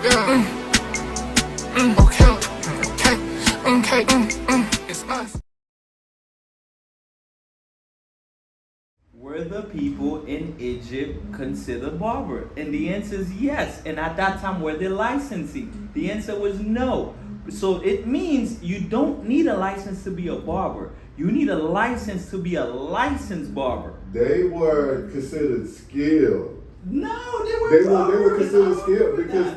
It's us. Were the people in Egypt considered barber? And the answer is yes. And at that time, were they licensing? The answer was no. So it means you don't need a license to be a barber. You need a license to be a licensed barber. They were considered skilled. No, they They were considered skilled because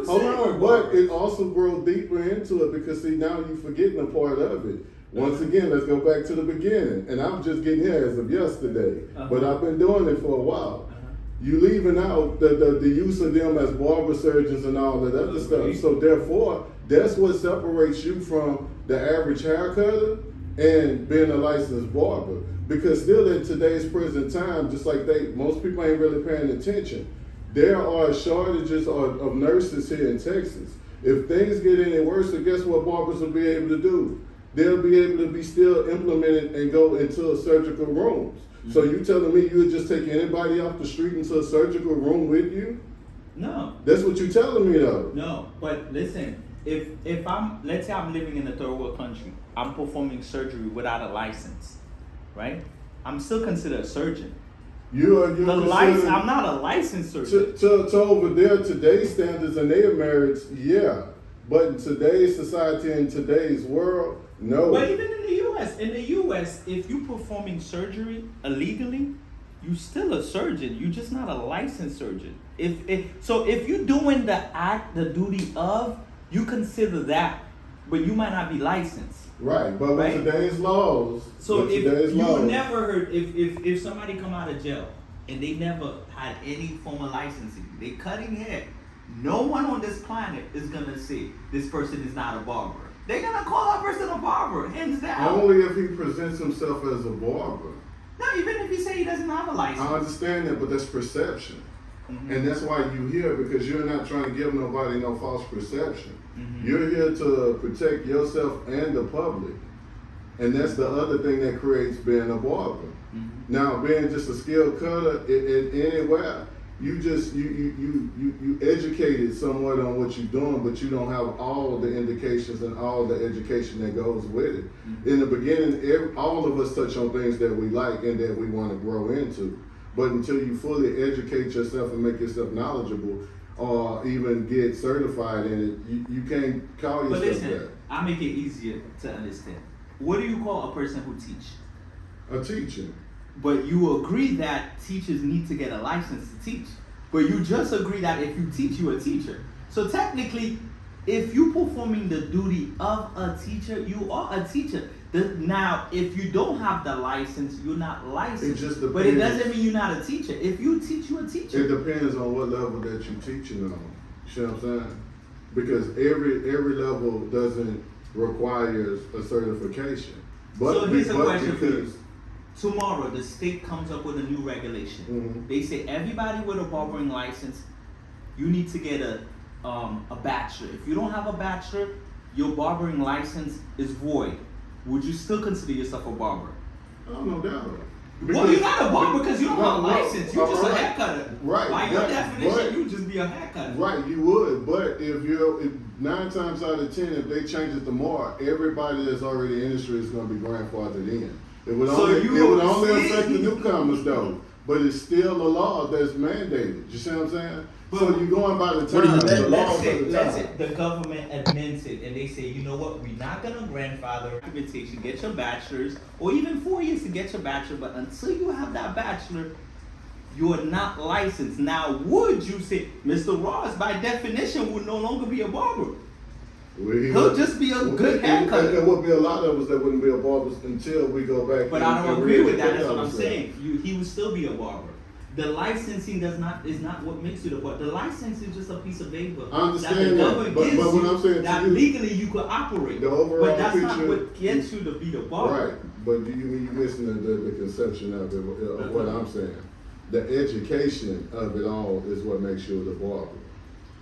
hold on, but barber. it also grows deeper into it because see now you're forgetting a part of it. Once again, let's go back to the beginning. And I'm just getting here as of yesterday, but I've been doing it for a while. You leaving out the use of them as barber surgeons and all that other stuff. So therefore, that's what separates you from the average hair cutter and being a licensed barber. Because still in today's present time, just like most people ain't really paying attention, there are shortages of nurses here in Texas. If things get any worse, then guess what barbers will be able to do? They'll be able to be still implemented and go into surgical rooms. So you telling me you would just take anybody off the street into a surgical room with you? No. That's what you telling me though. No, but listen, if let's say I'm living in a third world country, I'm performing surgery without a license, right? I'm still considered a surgeon. I'm not a licensed surgeon. To over there, today's standards and their merits, yeah. But in today's society, in today's world, no. But even in the US, if you're performing surgery illegally, you're still a surgeon. You're just not a licensed surgeon. If you're doing the duty of, you consider that, but you might not be licensed. Right, but with today's laws. So never heard if somebody come out of jail and they never had any form of licensing, they cutting hair. No one on this planet is gonna say this person is not a barber. They're gonna call that person a barber, hands down. Only if he presents himself as a barber. No, even if he say he doesn't have a license. I understand that, but that's perception. And that's why you're here, because you're not trying to give nobody no false perception. You're here to protect yourself and the public. And that's the other thing that creates being a barber. Now, being just a skilled cutter anywhere, you educated somewhat on what you're doing, but you don't have all the indications and all the education that goes with it. In the beginning, all of us touch on things that we like and that we want to grow into. But until you fully educate yourself and make yourself knowledgeable, or even get certified in it, you can't call yourself but listen, that. I'll make it easier to understand. What do you call a person who teach? A teacher. But you agree that teachers need to get a license to teach. But you just agree that if you teach, you're a teacher. So technically, if you're performing the duty of a teacher, you are a teacher. Now, if you don't have the license, you're not licensed. It just depends. But it doesn't mean you're not a teacher. If you teach, you're a teacher. It depends on what level that you're teaching on. You see what I'm saying? Because every level doesn't require a certification. But so here's a question for you. Tomorrow, the state comes up with a new regulation. They say everybody with a barbering license, you need to get a bachelor. If you don't have a bachelor, your barbering license is void. Would you still consider yourself a barber? Oh, no doubt. Well, you're not a barber because you don't have a license. You're just a hair cutter. Right. By your definition, you just be a hair cutter. Right, you would. But if 9 times out of 10, if they change it tomorrow, everybody that's already in the industry is going to be grandfathered in. It would only affect the newcomers though, but it's still a law that's mandated. You see what I'm saying? So you're going by the time. Let's say the government admits it and they say, you know what, we're not gonna grandfather documentation, get your bachelor's, or even 4 years to get your bachelor, but until you have that bachelor, you are not licensed. Now, would you say Mr. Ross, by definition, would no longer be a barber? He'll just be a good hair cutter. There would be a lot of us that wouldn't be a barber until we go back. But I don't agree with that. That's what I'm saying. He would still be a barber. The licensing is not what makes you the barber. The license is just a piece of paper. I understand that. But what I'm saying that legally you could operate. The overall but that's picture, not what gets you to be the barber. Right. But you missing the conception of it, of what I'm saying. The education of it all is what makes you the barber.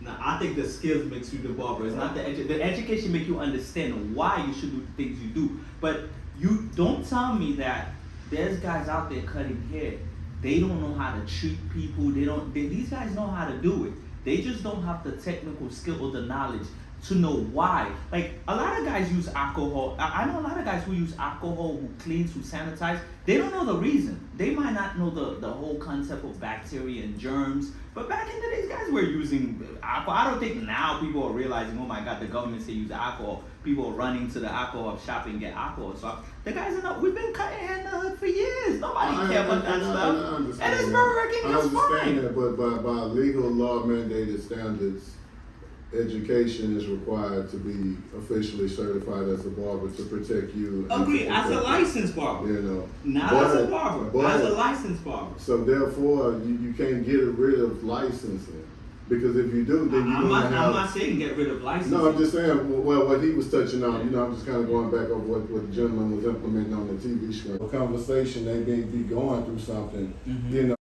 Now, I think the skills makes you the barber. It's not the education make you understand why you should do the things you do. But you don't tell me that there's guys out there cutting hair. They don't know how to treat people. These guys know how to do it. They just don't have the technical skill or the knowledge to know why. Like, a lot of guys use alcohol. I know a lot of guys who use alcohol, who cleans, who sanitize. They don't know the reason. They might not know the whole concept of bacteria and germs. But back in the days, guys were using alcohol. I don't think now people are realizing, oh my God, the government say use alcohol. People are running to the alcohol shop and get alcohol. So the guys are not, we've been cutting hair in the hood for years. Nobody care about that stuff. And it's been working just fine. I understand that, but by legal law mandated standards, education is required to be officially certified as a barber to protect you. Agree, as a licensed barber. You know. Not as a barber, as a licensed barber. So therefore, you can't get rid of licensing. Because if you do, then you're going to have... I'm not saying get rid of licensing. No, I'm just saying, well, what he was touching on, you know, I'm just kind of going back over what the gentleman was implementing on the TV screen. A conversation, they may be going through something, you know.